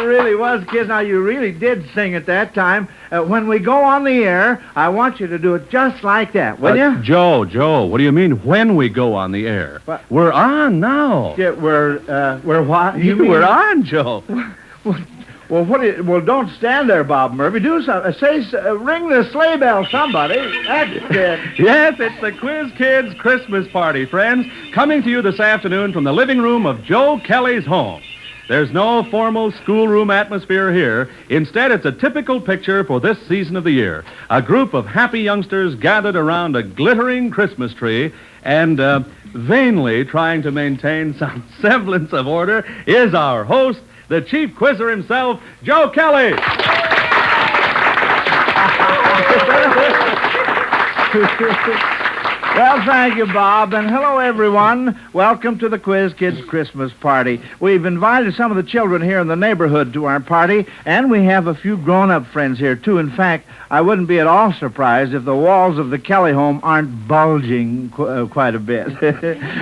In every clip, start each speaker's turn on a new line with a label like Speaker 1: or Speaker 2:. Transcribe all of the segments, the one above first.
Speaker 1: really was, kids. Now, you really did sing at that time. When we go on the air, I want you to do it just like that, will you?
Speaker 2: Joe, what do you mean when we go on the air?
Speaker 1: What?
Speaker 2: We're on now.
Speaker 1: Yeah, we're what?
Speaker 2: We're on, Joe.
Speaker 1: Well, don't stand there, Bob Murphy. Do something. Ring the sleigh bell, somebody. That's it.
Speaker 2: Yes, it's the Quiz Kids Christmas party, friends, coming to you this afternoon from the living room of Joe Kelly's home. There's no formal schoolroom atmosphere here. Instead, it's a typical picture for this season of the year. A group of happy youngsters gathered around a glittering Christmas tree and vainly trying to maintain some semblance of order is our host, the chief quizzer himself, Joe Kelly.
Speaker 1: Well, thank you, Bob, and hello, everyone. Welcome to the Quiz Kids Christmas party. We've invited some of the children here in the neighborhood to our party, and we have a few grown-up friends here, too. In fact, I wouldn't be at all surprised if the walls of the Kelly home aren't bulging quite a bit.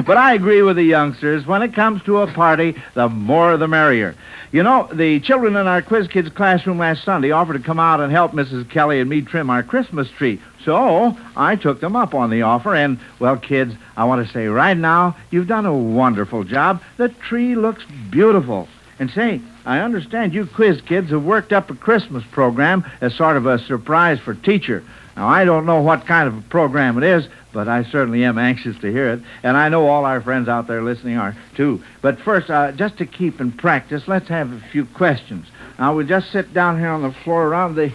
Speaker 1: But I agree with the youngsters. When it comes to a party, the more the merrier. You know, the children in our Quiz Kids classroom last Sunday offered to come out and help Mrs. Kelly and me trim our Christmas tree. So I took them up on the offer, and, well, kids, I want to say right now, you've done a wonderful job. The tree looks beautiful. And say, I understand you quiz kids have worked up a Christmas program as sort of a surprise for teacher. Now, I don't know what kind of a program it is, but I certainly am anxious to hear it. And I know all our friends out there listening are, too. But first, just to keep in practice, let's have a few questions. Now, we'll just sit down here on the floor around the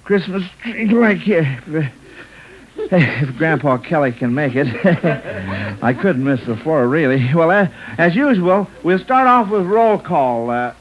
Speaker 1: Christmas tree like here. If Grandpa Kelly can make it. I couldn't miss the floor, really. Well, as usual, we'll start off with roll call.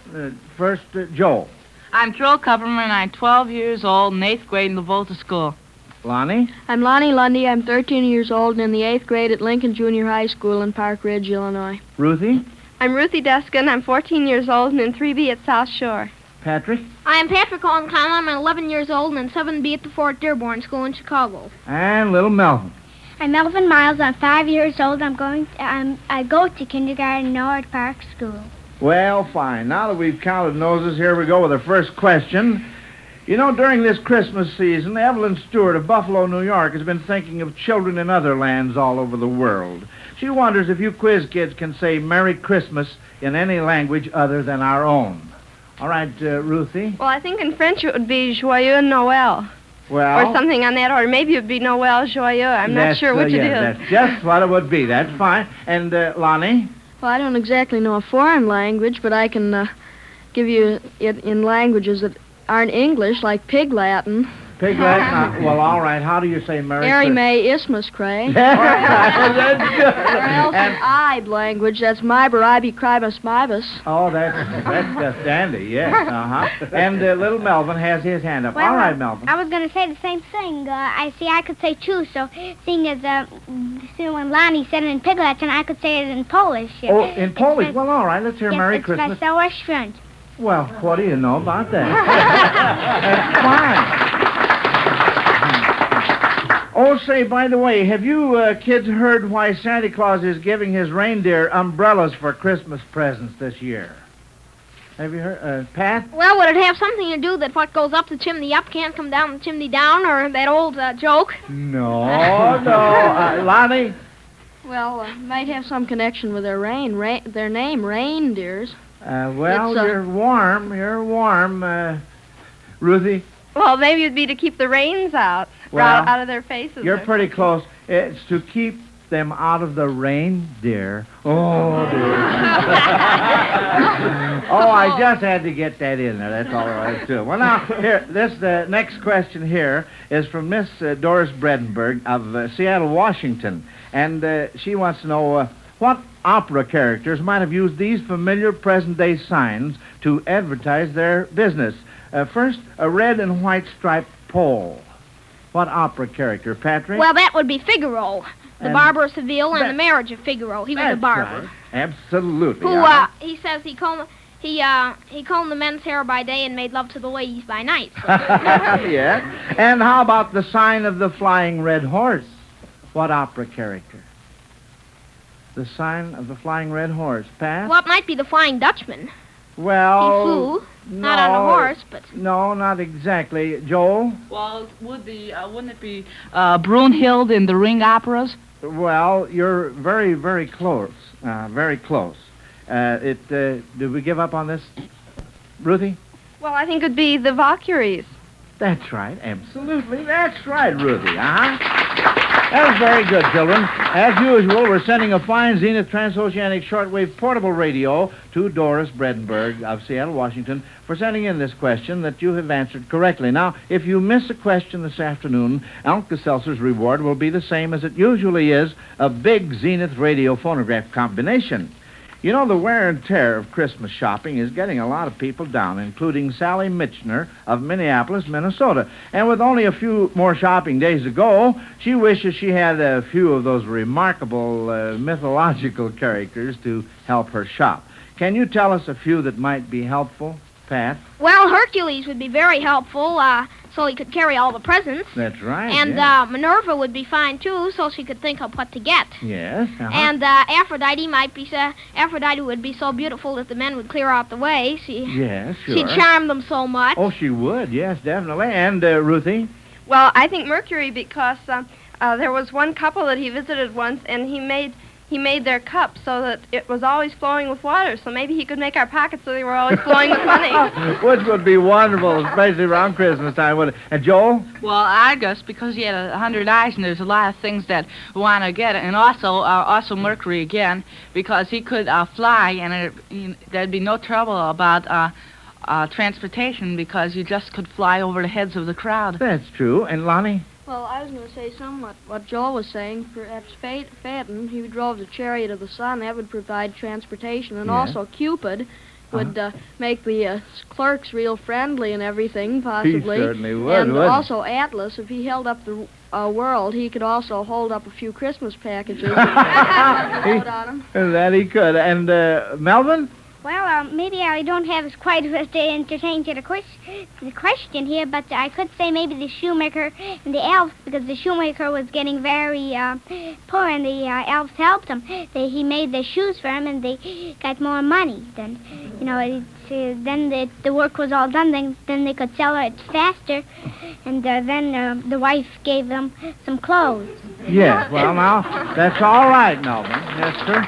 Speaker 1: First, Joe.
Speaker 3: I'm Joel Kupperman. I'm 12 years old in 8th grade in the Volta School.
Speaker 1: Lonnie.
Speaker 4: I'm Lonnie Lundy. I'm 13 years old and in the 8th grade at Lincoln Junior High School in Park Ridge, Illinois.
Speaker 1: Ruthie.
Speaker 5: I'm Ruthie Deskin. I'm 14 years old and in 3B at South Shore.
Speaker 1: Patrick.
Speaker 6: I am Patrick Owen Conlon. I'm 11 years old and in 7B at the Fort Dearborn School in Chicago.
Speaker 1: And little Melvin.
Speaker 7: I'm Melvin Miles. I'm 5 years old. I go to kindergarten in Norwood Park School.
Speaker 1: Well, fine. Now that we've counted noses, here we go with the first question. You know, during this Christmas season, Evelyn Stewart of Buffalo, New York, has been thinking of children in other lands all over the world. She wonders if you quiz kids can say Merry Christmas in any language other than our own. All right, Ruthie.
Speaker 5: Well, I think in French it would be Joyeux Noël.
Speaker 1: Well,
Speaker 5: or something on that order. Maybe it would be Noël Joyeux. I'm not sure which it is.
Speaker 1: That's just what it would be. That's fine. And, Lonnie?
Speaker 4: Well, I don't exactly know a foreign language, but I can give you it in languages that aren't English, like Pig Latin.
Speaker 1: Pig Latin? Well, all right. How do you say Merry Christmas?
Speaker 4: Mary May Ismus Cray.
Speaker 1: That's good.
Speaker 4: Or else an Ibe language. That's Myber Ibe Cribus Mibus.
Speaker 1: Oh, that's just dandy, yes. Uh-huh. And little Melvin has his hand up.
Speaker 7: Well,
Speaker 1: all right, Melvin.
Speaker 7: I was going to say the same thing. I could say too, so seeing as when Lonnie said it in Pig Latin, I could say it in Polish.
Speaker 1: Oh, in Polish? Well, all right. Let's hear Merry Christmas.
Speaker 7: Wesołe Świąt.
Speaker 1: Well, what do you know about that? That's fine. Oh, say, by the way, have you kids heard why Santa Claus is giving his reindeer umbrellas for Christmas presents this year? Have you heard? Pat?
Speaker 6: Well, would it have something to do that what goes up the chimney up can't come down the chimney down, or that old joke?
Speaker 1: No. Lonnie?
Speaker 4: Well, might have some connection with their name, reindeers.
Speaker 1: Well, you're warm. Ruthie?
Speaker 5: Well, maybe it'd be to keep the rains out of their faces.
Speaker 1: You're pretty close. It's to keep them out of the reindeer. Oh, dear. I just had to get that in there. That's all there is to it. Well, now, here, the next question here is from Miss Doris Bredenberg of Seattle, Washington. And she wants to know what opera characters might have used these familiar present-day signs to advertise their business. First, a red and white striped pole. What opera character, Patrick?
Speaker 6: Well, that would be Figaro, the Barber of Seville, and the Marriage of Figaro. He was a barber.
Speaker 1: Right. Absolutely.
Speaker 6: Who, he says he combed the men's hair by day and made love to the ladies by night. So.
Speaker 1: Yeah. And how about the sign of the flying red horse? What opera character? The sign of the flying red horse. Pat?
Speaker 6: Well, it might be the Flying Dutchman.
Speaker 1: Well...
Speaker 6: He flew. Not on a horse, but...
Speaker 1: No, not exactly. Joel?
Speaker 3: Well, wouldn't it be Brunhild in the Ring operas?
Speaker 1: Well, you're very, very close. Very close. Did we give up on this, Ruthie?
Speaker 5: Well, I think it'd be the Valkyries.
Speaker 1: That's right. Absolutely. That's right, Ruthie. That was very good, children. As usual, we're sending a fine Zenith transoceanic shortwave portable radio to Doris Bredenberg of Seattle, Washington, for sending in this question that you have answered correctly. Now, if you miss a question this afternoon, Alka-Seltzer's reward will be the same as it usually is, a big Zenith radio phonograph combination. You know, the wear and tear of Christmas shopping is getting a lot of people down, including Sally Mitchner of Minneapolis, Minnesota. And with only a few more shopping days to go, she wishes she had a few of those remarkable mythological characters to help her shop. Can you tell us a few that might be helpful, Pat?
Speaker 6: Well, Hercules would be very helpful, so he could carry all the presents.
Speaker 1: That's right.
Speaker 6: And
Speaker 1: yes.
Speaker 6: Minerva would be fine, too, so she could think of what to get.
Speaker 1: Yes. Uh-huh.
Speaker 6: And Aphrodite would be so beautiful that the men would clear out the way.
Speaker 1: Yes, sure.
Speaker 6: She'd charm them so much.
Speaker 1: Oh, she would. Yes, definitely. And Ruthie?
Speaker 5: Well, I think Mercury because there was one couple that he visited once, and he made their cup so that it was always flowing with water. So maybe he could make our pockets so they were always flowing with money.
Speaker 1: Which would be wonderful, especially around Christmas time, wouldn't it? And Joel?
Speaker 3: Well, Argus, because he had 100 eyes, and there's a lot of things that want to get it. And also Mercury again, because he could fly, and there'd be no trouble about transportation, because you just could fly over the heads of the crowd.
Speaker 1: That's true. And Lonnie?
Speaker 4: Well, I was going to say somewhat what Joel was saying. Perhaps Phaeton, he drove the chariot of the sun. That would provide transportation. And
Speaker 1: Yes.
Speaker 4: also Cupid would make the clerks real friendly and everything, possibly.
Speaker 1: He certainly would,
Speaker 4: And
Speaker 1: wouldn't he?
Speaker 4: also Atlas, if he held up the world, he could also hold up a few Christmas packages.
Speaker 1: That he could. And Melvin?
Speaker 7: Well, maybe I don't have quite as to entertain to the question here, but I could say maybe the shoemaker and the elves, because the shoemaker was getting very poor, and the elves helped him. He made the shoes for him, and they got more money. Then, then the work was all done. Then they could sell it faster, and then the wife gave them some clothes.
Speaker 1: Yes. Well, now, that's all right, Melvin. Yes, sir.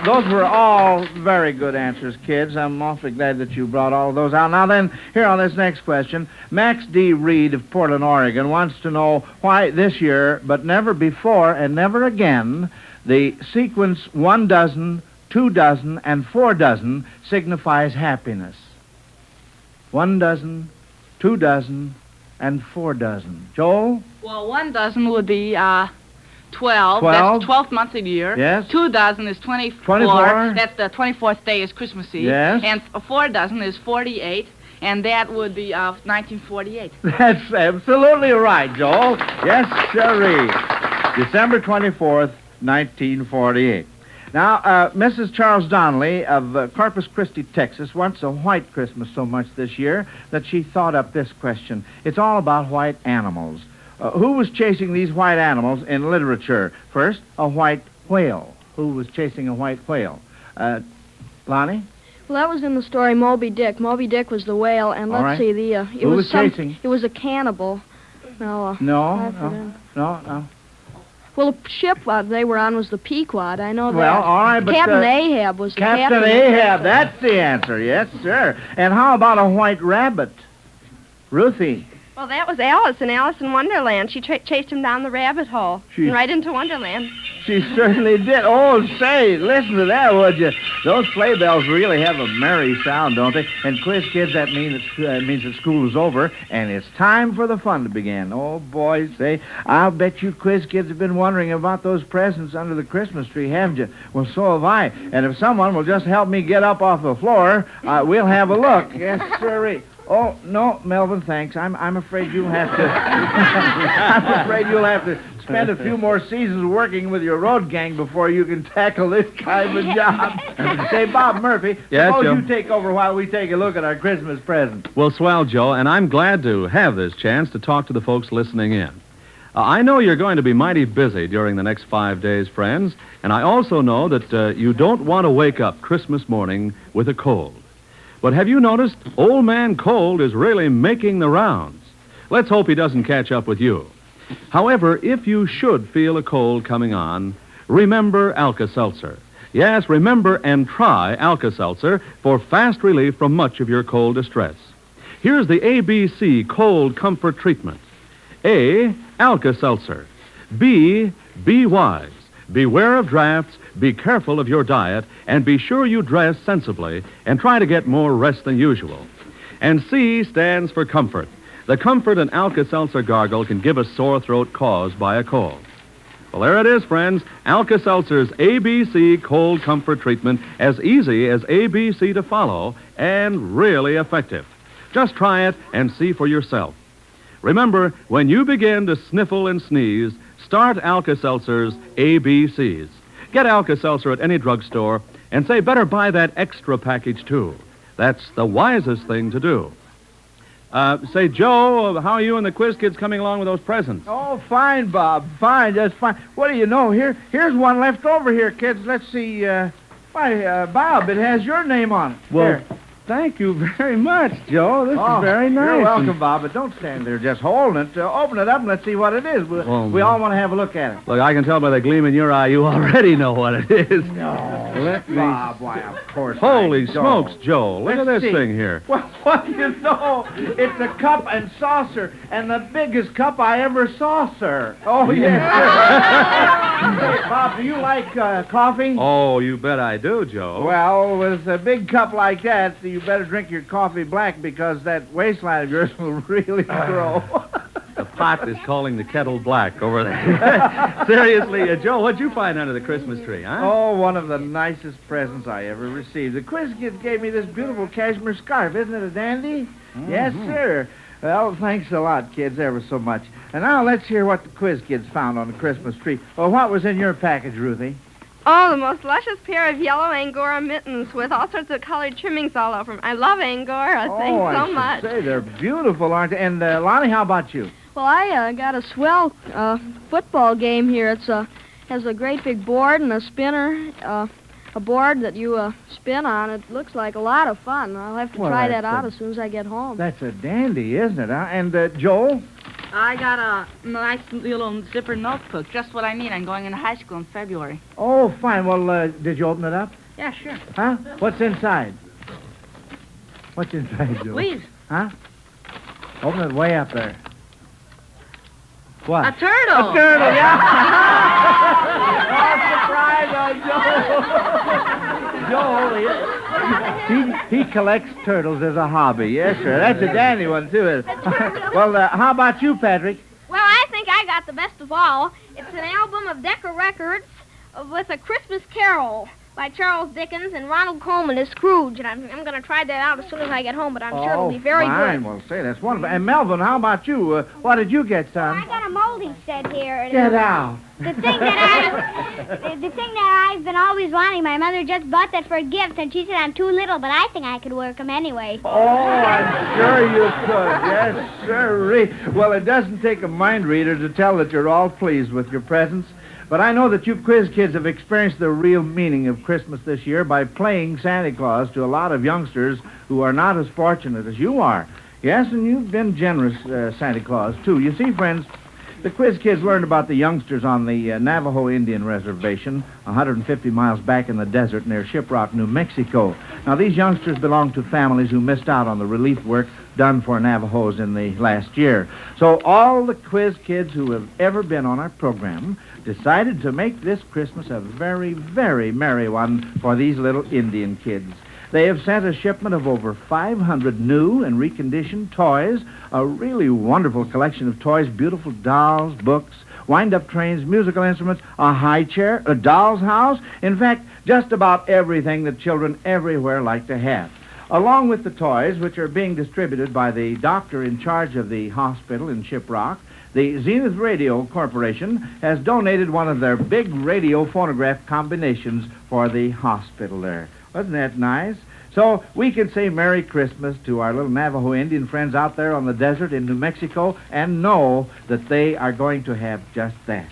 Speaker 1: Those were all very good answers, kids. I'm awfully glad that you brought all of those out. Now then, here on this next question, Max D. Reed of Portland, Oregon, wants to know why this year, but never before and never again, the sequence 1 dozen, 2 dozen, and 4 dozen signifies happiness. 1 dozen, 2 dozen, and 4 dozen. Joel?
Speaker 3: Well, 1 dozen would be 12.
Speaker 1: 12?
Speaker 3: That's 12th month of the year.
Speaker 1: Yes.
Speaker 3: 2 dozen is 24.
Speaker 1: 24.
Speaker 3: That's the 24th day is Christmas Eve.
Speaker 1: Yes.
Speaker 3: And 4 dozen is 48, and that would be 1948.
Speaker 1: That's absolutely right, Joel. Yes, sirree. December 24th, 1948. Now, Mrs. Charles Donnelly of Corpus Christi, Texas, wants a white Christmas so much this year that she thought up this question. It's all about white animals. Who was chasing these white animals in literature? First, a white whale. Who was chasing a white whale? Lonnie?
Speaker 4: Well, that was in the story Moby Dick. Moby Dick was the whale, and
Speaker 1: All
Speaker 4: let's
Speaker 1: right.
Speaker 4: see,
Speaker 1: Who was chasing?
Speaker 4: It was a cannibal. No.
Speaker 1: No.
Speaker 4: Well, the ship they were on was the Pequod. I know that.
Speaker 1: Well, all right, but...
Speaker 4: Captain Ahab was the
Speaker 1: Captain Ahab, that's the answer. Yes, sir. And how about a white rabbit? Ruthie?
Speaker 5: Well, that was Alice in Alice in Wonderland. She chased him down the rabbit hole and right into Wonderland.
Speaker 1: She certainly did. Oh, say, listen to that, would you? Those sleigh bells really have a merry sound, don't they? And quiz kids, that means that school is over, and it's time for the fun to begin. Oh, boy, say, I'll bet you quiz kids have been wondering about those presents under the Christmas tree, haven't you? Well, so have I. And if someone will just help me get up off the floor, we'll have a look. Yes, sirree. Oh, no, Melvin, thanks. I'm afraid you'll have to... I'm afraid you'll have to spend a few more seasons working with your road gang before you can tackle this kind of job. Say, Bob Murphy,
Speaker 2: Yes,
Speaker 1: suppose
Speaker 2: Joe?
Speaker 1: you take over while we take a look at our Christmas presents.
Speaker 2: Well, swell, Joe, and I'm glad to have this chance to talk to the folks listening in. I know you're going to be mighty busy during the next 5 days, friends, and I also know that you don't want to wake up Christmas morning with a cold. But have you noticed Old Man Cold is really making the rounds? Let's hope he doesn't catch up with you. However, if you should feel a cold coming on, remember Alka-Seltzer. Yes, remember and try Alka-Seltzer for fast relief from much of your cold distress. Here's the ABC Cold Comfort Treatment. A, Alka-Seltzer. B, be wise. Beware of drafts, be careful of your diet, and be sure you dress sensibly and try to get more rest than usual. And C stands for comfort. The comfort an Alka-Seltzer gargle can give a sore throat caused by a cold. Well, there it is, friends. Alka-Seltzer's ABC Cold Comfort Treatment, as easy as ABC to follow and really effective. Just try it and see for yourself. Remember, when you begin to sniffle and sneeze, start Alka-Seltzer's ABCs. Get Alka-Seltzer at any drugstore and say, better buy that extra package, too. That's the wisest thing to do. Say, Joe, how are you and the Quiz Kids coming along with those presents?
Speaker 1: Oh, fine, Bob. Fine, just fine. What do you know? Here's one left over here, kids. Let's see. Bob, it has your name on it.
Speaker 2: Well,
Speaker 1: Here.
Speaker 2: thank you very much, Joe. This is very nice.
Speaker 1: You're welcome, Bob, but don't stand there just holding it. Open it up and let's see what it is. We all want to have a look at it.
Speaker 2: Look, I can tell by the gleam in your eye you already know what it is.
Speaker 1: No.
Speaker 2: Let me...
Speaker 1: Bob, why, of course
Speaker 2: Holy
Speaker 1: I don't.
Speaker 2: smokes, Joe. Look at
Speaker 1: Let's
Speaker 2: this
Speaker 1: see.
Speaker 2: thing here.
Speaker 1: Well, what do you know? It's a cup and saucer, and the biggest cup I ever saw, sir. Oh, yes, sir. Hey, Bob, do you like coffee?
Speaker 2: Oh, you bet I do, Joe.
Speaker 1: Well, with a big cup like that, you better drink your coffee black because that waistline of yours will really grow.
Speaker 2: The pot is calling the kettle black over there. Seriously, Joe, what'd you find under the Christmas tree, huh?
Speaker 1: Oh, one of the nicest presents I ever received. The Quiz Kids gave me this beautiful cashmere scarf. Isn't it a dandy? Mm-hmm. Yes, sir. Well, thanks a lot, kids, ever so much. And now let's hear what the Quiz Kids found on the Christmas tree. Well, what was in your package, Ruthie?
Speaker 5: Oh, the most luscious pair of yellow Angora mittens with all sorts of colored trimmings all over them. I love Angora. Thanks so much.
Speaker 1: Say, they're beautiful, aren't they? And, Lonnie, how about you?
Speaker 4: Well, I got a swell football game here. It's has a great big board and a spinner, a board that you spin on. It looks like a lot of fun. I'll have to try that out as soon as I get home.
Speaker 1: That's a dandy, isn't it? Huh? And, Joel?
Speaker 3: I got a nice little zipper notebook, just what I need. I'm going into high school in February.
Speaker 1: Oh, fine. Well, did you open it up?
Speaker 3: Yeah, sure.
Speaker 1: Huh? What's inside? What's inside, Joel?
Speaker 3: Please.
Speaker 1: Huh? Open it way up there. What?
Speaker 3: A turtle.
Speaker 1: A turtle, yeah. Oh, surprise on Joel. Joel, he collects turtles as a hobby. Yes, sir. That's a dandy one, too. Well, how about you, Patrick?
Speaker 6: Well, I think I got the best of all. It's an album of Decca Records with A Christmas Carol by Charles Dickens and Ronald Colman as Scrooge. And I'm going to try that out as soon as I get home, but I'm sure it'll be very
Speaker 1: fine.
Speaker 6: good.
Speaker 1: Well, say, that's wonderful. And Melvin, how about you? What did you get, son?
Speaker 7: I got a molding set here.
Speaker 1: Get out.
Speaker 7: The thing that I've been always wanting, my mother just bought that for a gift, and she said I'm too little, but I think I could work them anyway.
Speaker 1: Oh, I'm sure you could. Yes, sir. Well, it doesn't take a mind reader to tell that you're all pleased with your presents. But I know that you Quiz Kids have experienced the real meaning of Christmas this year by playing Santa Claus to a lot of youngsters who are not as fortunate as you are. Yes, and you've been generous, Santa Claus, too. You see, friends, the Quiz Kids learned about the youngsters on the Navajo Indian Reservation, 150 miles back in the desert near Shiprock, New Mexico. Now, these youngsters belong to families who missed out on the relief work done for Navajos in the last year. So all the Quiz Kids who have ever been on our program decided to make this Christmas a very, very merry one for these little Indian kids. They have sent a shipment of over 500 new and reconditioned toys, a really wonderful collection of toys, beautiful dolls, books, wind-up trains, musical instruments, a high chair, a doll's house. In fact, just about everything that children everywhere like to have. Along with the toys, which are being distributed by the doctor in charge of the hospital in Shiprock, the Zenith Radio Corporation has donated one of their big radio phonograph combinations for the hospital there. Wasn't that nice? So we can say Merry Christmas to our little Navajo Indian friends out there on the desert in New Mexico and know that they are going to have just that.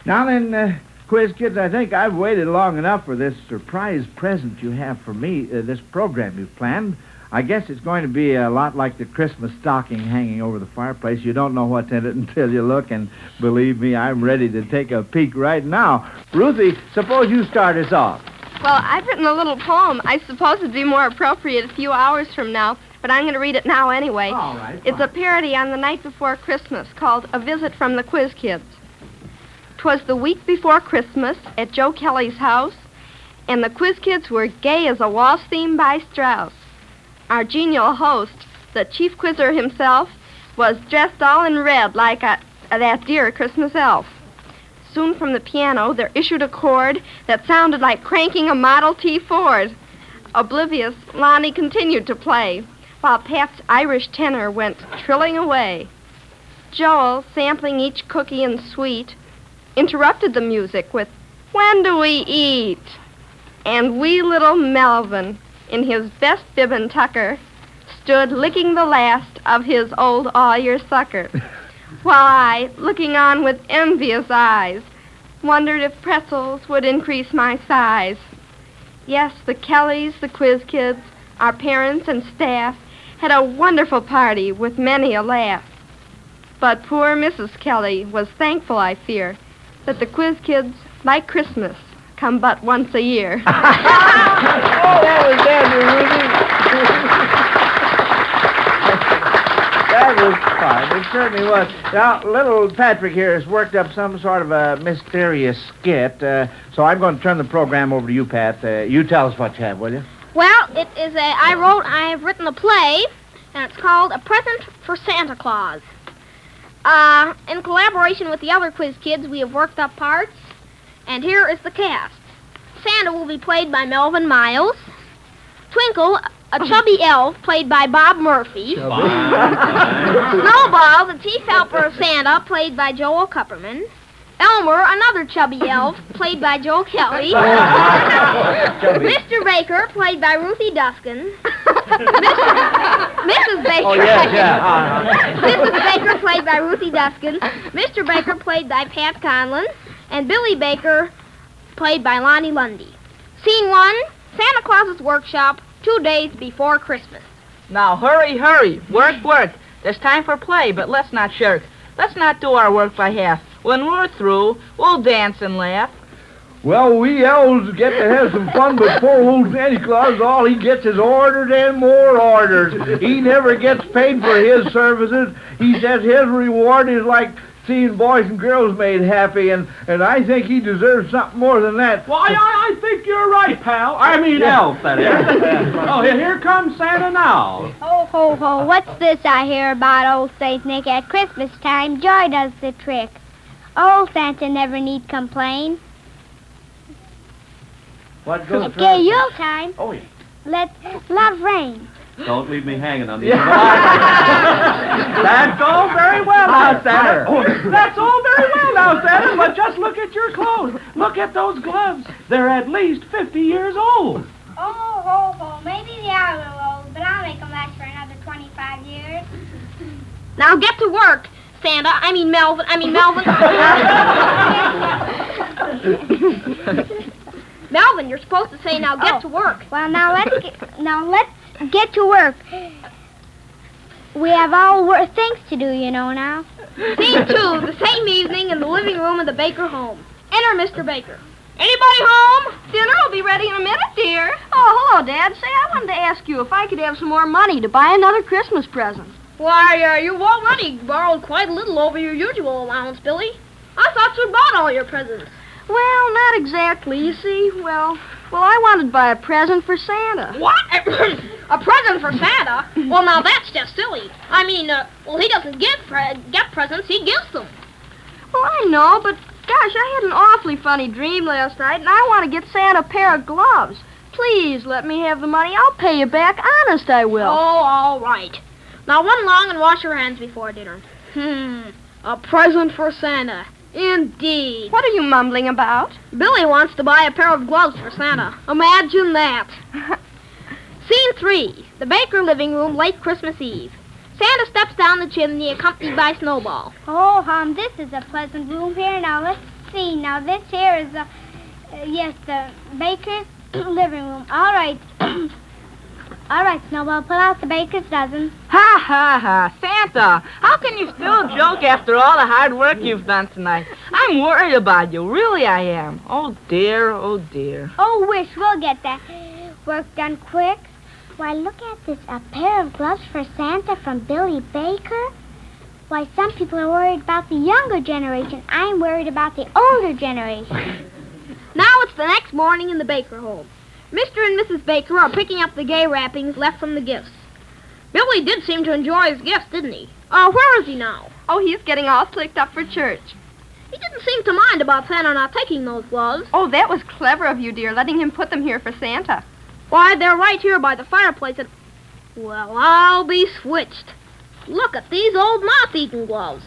Speaker 1: Now then, Quiz Kids, I think I've waited long enough for this surprise present you have for me, this program you've planned. I guess it's going to be a lot like the Christmas stocking hanging over the fireplace. You don't know what's in it until you look, and believe me, I'm ready to take a peek right now. Ruthie, suppose you start us off.
Speaker 5: Well, I've written a little poem. I suppose it'd be more appropriate a few hours from now, but I'm going to read it now anyway.
Speaker 1: All right,
Speaker 5: It's a
Speaker 1: fine.
Speaker 5: parody on the night before Christmas called A Visit from the Quiz Kids. 'Twas the week before Christmas at Joe Kelly's house, and the Quiz Kids were gay as a waltz theme by Strauss. Our genial host, the chief quizzer himself, was dressed all in red like that dear Christmas elf. Soon from the piano there issued a chord that sounded like cranking a Model T Ford. Oblivious, Lonnie continued to play, while Pat's Irish tenor went trilling away. Joel, sampling each cookie and sweet, interrupted the music with, "When do we eat?" And wee little Melvin, in his best bib and tucker, stood licking the last of his old all-year sucker, while I, looking on with envious eyes, wondered if pretzels would increase my size. Yes, the Kellys, the Quiz Kids, our parents and staff had a wonderful party with many a laugh. But poor Mrs. Kelly was thankful, I fear, that the Quiz Kids, like Christmas, come but once a year.
Speaker 1: Oh, that was dandy, Ruthie. That was fun. It certainly was. Now, little Patrick here has worked up some sort of a mysterious skit, so I'm going to turn the program over to you, Pat. You tell us what you have, will you?
Speaker 6: Well, I've written a play, and it's called A Present for Santa Claus. In collaboration with the other Quiz Kids, we have worked up parts, and here is the cast. Santa will be played by Melvin Miles. Twinkle, a chubby elf, played by Bob Murphy. Snowball, the chief helper of Santa, played by Joel Kupperman. Elmer, another chubby elf, played by Joe Kelly. Mr. Baker, played by Ruthie Duskin. Mrs. Baker.
Speaker 1: Oh, yes, yeah.
Speaker 6: Mrs. Baker, played by Ruthie Duskin. Mr. Baker, played by Pat Conlon. And Billy Baker, played by Lonnie Lundy. Scene 1, Santa Claus's workshop, 2 days before Christmas.
Speaker 3: Now, hurry, hurry. Work, work. There's time for play, but let's not shirk. Let's not do our work by half. When we're through, we'll dance and laugh.
Speaker 1: Well, we elves get to have some fun, but poor old Santa Claus, all he gets is orders and more orders. He never gets paid for his services. He says his reward is like seeing boys and girls made happy, and I think he deserves something more than that.
Speaker 2: Well, I think you're right, pal. I mean, elf, that is. Oh, here comes Santa now.
Speaker 7: Ho, ho, ho, what's this I hear about old Saint Nick? At Christmas time, joy does the trick. Old Santa never need complain.
Speaker 1: What goes
Speaker 7: Okay, Yule time,
Speaker 1: Oh, yeah.
Speaker 7: let love reign.
Speaker 2: Don't leave me hanging on the end of the line. That's all very well now, Santa. That's all very well now, Santa, but just look at your clothes. Look at those gloves. They're at least 50 years old.
Speaker 7: Oh, ho, ho, maybe they are a little old, but I'll make them last for another 25 years.
Speaker 6: Now get to work, Santa. Melvin. Melvin, you're supposed to say, now get to work.
Speaker 7: Well, now let's get to work. We have all things to do, you know now.
Speaker 6: Scene 2, the same evening in the living room of the Baker home. Enter Mr. Baker. Anybody home? Dinner will be ready in a minute, dear.
Speaker 4: Oh, hello, Dad. Say, I wanted to ask you if I could have some more money to buy another Christmas present.
Speaker 6: Why, you've already borrowed quite a little over your usual allowance, Billy. I thought you'd bought all your presents.
Speaker 4: Well, not exactly. You see, well, I wanted to buy a present for Santa.
Speaker 6: What? A present for Santa? Well, now that's just silly. He doesn't get presents, he gives them.
Speaker 4: Well, I know, but gosh, I had an awfully funny dream last night, and I want to get Santa a pair of gloves. Please let me have the money. I'll pay you back. Honest, I will.
Speaker 6: Oh, all right. Now run along and wash your hands before dinner. A present for Santa. Indeed.
Speaker 5: What are you mumbling about?
Speaker 6: Billy wants to buy a pair of gloves for Santa. Imagine that. Scene 3, the Baker living room, late Christmas Eve. Santa steps down the chimney accompanied by Snowball.
Speaker 7: Oh, this is a pleasant room here. Now let's see. Now, this here is, yes, the baker's living room. All right. All right, Snowball, pull out the baker's dozen.
Speaker 3: Ha, ha, ha. Santa, how can you still joke after all the hard work you've done tonight? I'm worried about you. Really, I am. Oh, dear, oh, dear.
Speaker 7: Oh, Wish, we'll get that work done quick. Why, look at this, a pair of gloves for Santa from Billy Baker. Why, some people are worried about the younger generation. I'm worried about the older generation.
Speaker 6: Now it's the next morning in the Baker home. Mr. and Mrs. Baker are picking up the gay wrappings left from the gifts. Billy did seem to enjoy his gifts, didn't he? Where is he now?
Speaker 5: Oh, he's getting all slicked up for church.
Speaker 6: He didn't seem to mind about Santa not taking those gloves.
Speaker 5: Oh, that was clever of you, dear, letting him put them here for Santa.
Speaker 6: Why, they're right here by the fireplace and... Well, I'll be switched. Look at these old moth-eaten gloves.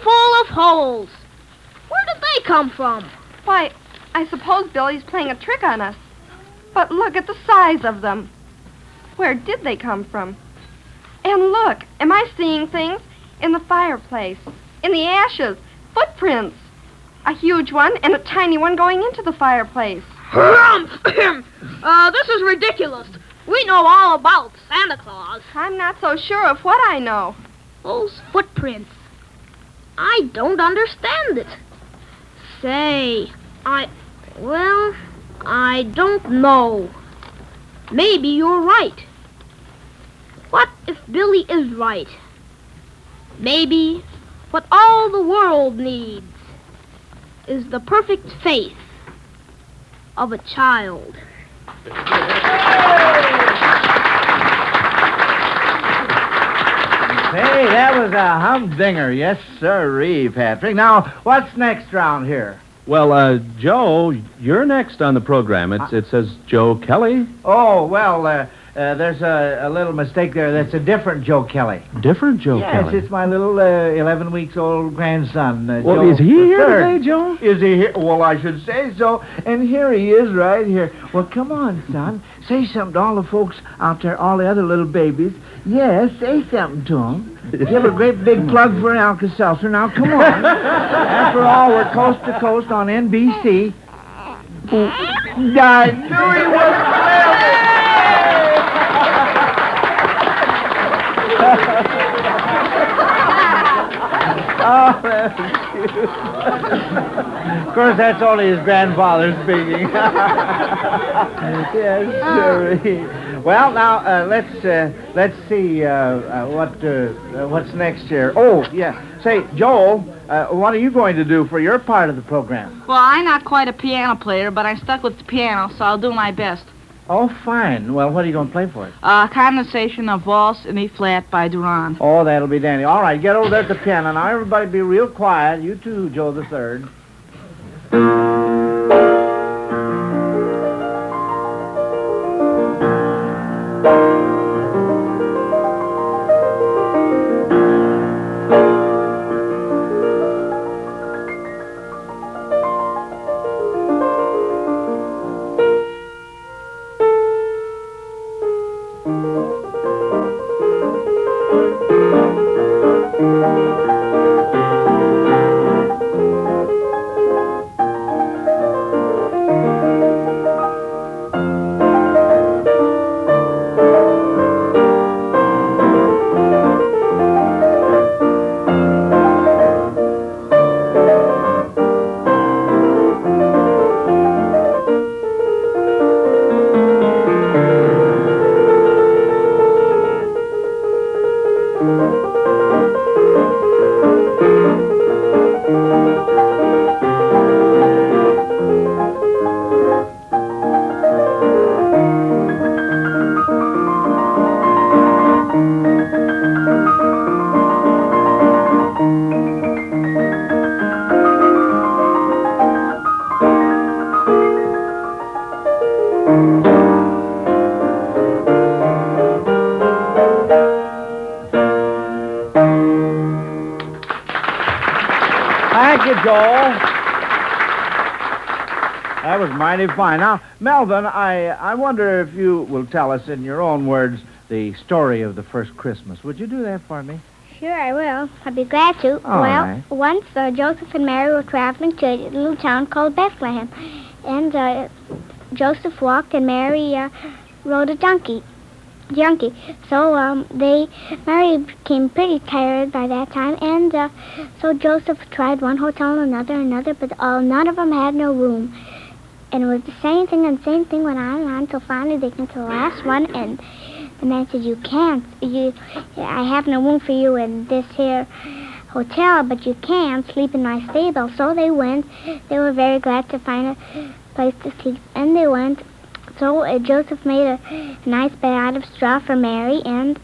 Speaker 6: Full of holes. Where did they come from?
Speaker 5: Why, I suppose Billy's playing a trick on us. But look at the size of them. Where did they come from? And look, am I seeing things? In the fireplace, in the ashes, footprints. A huge one and a tiny one going into the fireplace.
Speaker 6: This is ridiculous. We know all about Santa Claus.
Speaker 5: I'm not so sure of what I know.
Speaker 6: Those footprints. I don't understand it. Say, I don't know. Maybe you're right. What if Billy is right? Maybe what all the world needs is the perfect faith of a child.
Speaker 1: Hey, that was a humdinger. Yes, sirree, Patrick. Now, what's next round here?
Speaker 2: Well, Joe, you're next on the program. It says Joe Kelly.
Speaker 1: Oh, well, there's a little mistake there. That's a different Joe Kelly.
Speaker 2: Different Joe Kelly?
Speaker 1: Yes, it's my little 11 weeks old grandson.
Speaker 2: Well,
Speaker 1: Joe
Speaker 2: is he here today, Joe?
Speaker 1: Is he here? Well, I should say so. And here he is right here. Well, come on, son. Say something to all the folks out there, all the other little babies. Yes, say something to them. Give a great big plug for Alka-Seltzer. Now, come on. After all, we're coast to coast on NBC. I knew he was Oh, that's cute. Of course, that's only his grandfather speaking. Yes, sir. Well, now let's see what's next here. Oh, yeah. Say, Joel, what are you going to do for your part of the program?
Speaker 3: Well, I'm not quite a piano player, but I'm stuck with the piano, so I'll do my best.
Speaker 1: Oh, fine. Well, what are you going to play for it?
Speaker 3: Condensation of Waltz in E-flat by Duran.
Speaker 1: Oh, that'll be dandy. All right, get over there at the piano. Now, everybody be real quiet. You too, Joe the Third. Thank you, Joel. That was mighty fine. Now, Melvin, I wonder if you will tell us in your own words the story of the first Christmas. Would you do that for me?
Speaker 7: Sure, I will. I'll be glad to.
Speaker 1: All right.
Speaker 7: Once Joseph and Mary were traveling to a little town called Bethlehem. And Joseph walked and Mary rode a donkey. So Mary became pretty tired by that time, and so Joseph tried one hotel and another, but none of them had no room. And it was the same thing went on and on until finally they came to the last one, and the man said, I have no room for you in this here hotel, but you can sleep in my stable. So they went. They were very glad to find a place to sleep, and they went. So Joseph made a nice bed out of straw for Mary, and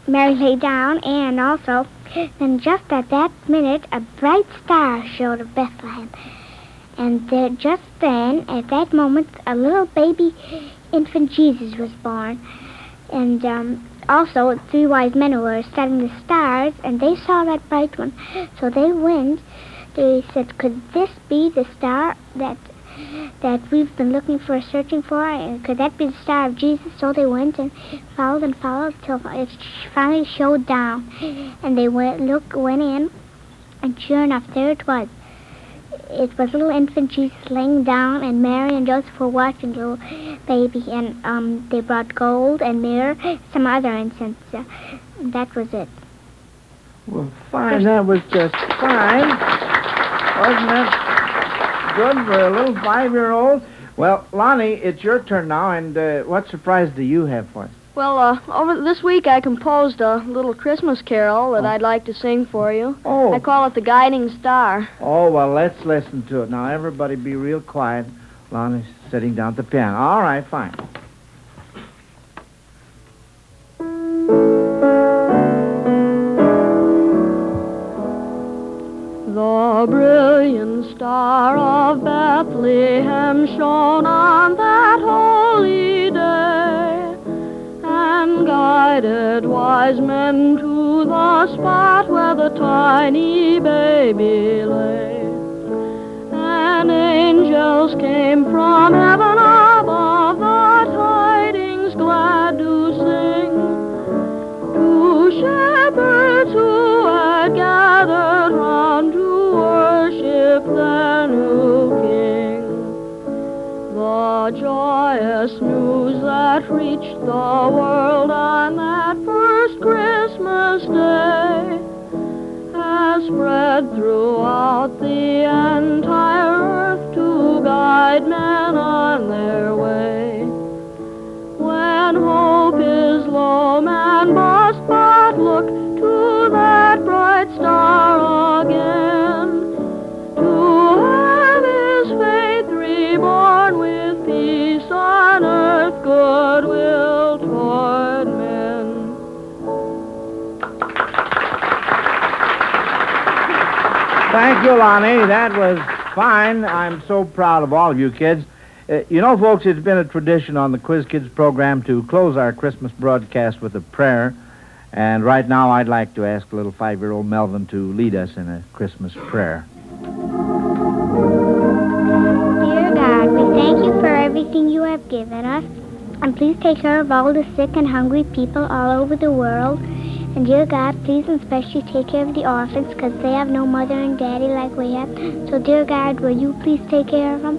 Speaker 7: Mary lay down, and also, then just at that minute, a bright star showed of Bethlehem. And just then, at that moment, a little baby infant Jesus was born. And also, 3 wise men were studying the stars, and they saw that bright one. So they went. They said, could this be the star that we've been looking for, searching for? And could that be the star of Jesus? So they went and followed till it finally showed down. And they went in, and sure enough, there it was. It was little infant Jesus laying down, and Mary and Joseph were watching the little baby, and they brought gold and myrrh, some other incense. That was it.
Speaker 1: Well, fine. That was just fine. Wasn't that good for a little 5-year-old? Well, Lonnie, it's your turn now, and what surprise do you have for us?
Speaker 4: Well, over this week I composed a little Christmas carol that I'd like to sing for you.
Speaker 1: Oh.
Speaker 4: I call it The Guiding Star.
Speaker 1: Oh, well, let's listen to it. Now, everybody be real quiet. Lonnie's sitting down at the piano. All right, fine.
Speaker 4: The brilliant star of Bethlehem shone on that holy day, and guided wise men to the spot where the tiny baby lay. And angels came from heaven above, the tidings glad to sing, to shepherds who had gathered round to worship their new King. The joyous news that reached the world on that first Christmas day has spread throughout the entire earth to guide men on their way. When hope is low, man must but look to that bright star again, to have his faith reborn with peace on earth, goodwill toward men.
Speaker 1: Thank you, Lonnie. That was fine. I'm so proud of all of you kids. You know, folks, it's been a tradition on the Quiz Kids program to close our Christmas broadcast with a prayer. And right now, I'd like to ask little 5-year-old Melvin to lead us in a Christmas prayer.
Speaker 7: Dear God, we thank you for everything you have given us. And please take care of all the sick and hungry people all over the world. And dear God, please especially take care of the orphans, because they have no mother and daddy like we have. So dear God, will you please take care of them?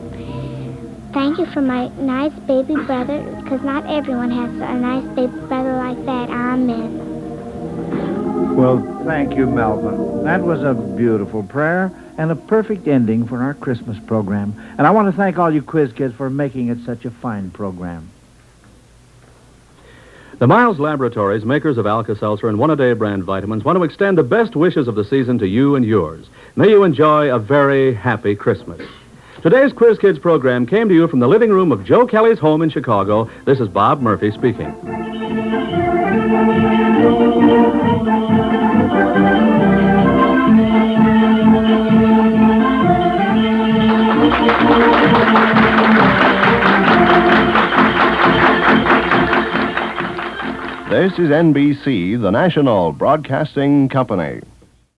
Speaker 7: Thank you for my nice baby brother, because not everyone has a nice baby brother like that. Amen.
Speaker 1: Well, thank you, Melvin. That was a beautiful prayer and a perfect ending for our Christmas program. And I want to thank all you quiz kids for making it such a fine program.
Speaker 2: The Miles Laboratories, makers of Alka-Seltzer and One-A-Day brand vitamins, want to extend the best wishes of the season to you and yours. May you enjoy a very happy Christmas. Today's Quiz Kids program came to you from the living room of Joe Kelly's home in Chicago. This is Bob Murphy speaking.
Speaker 8: This is NBC, the national broadcasting company.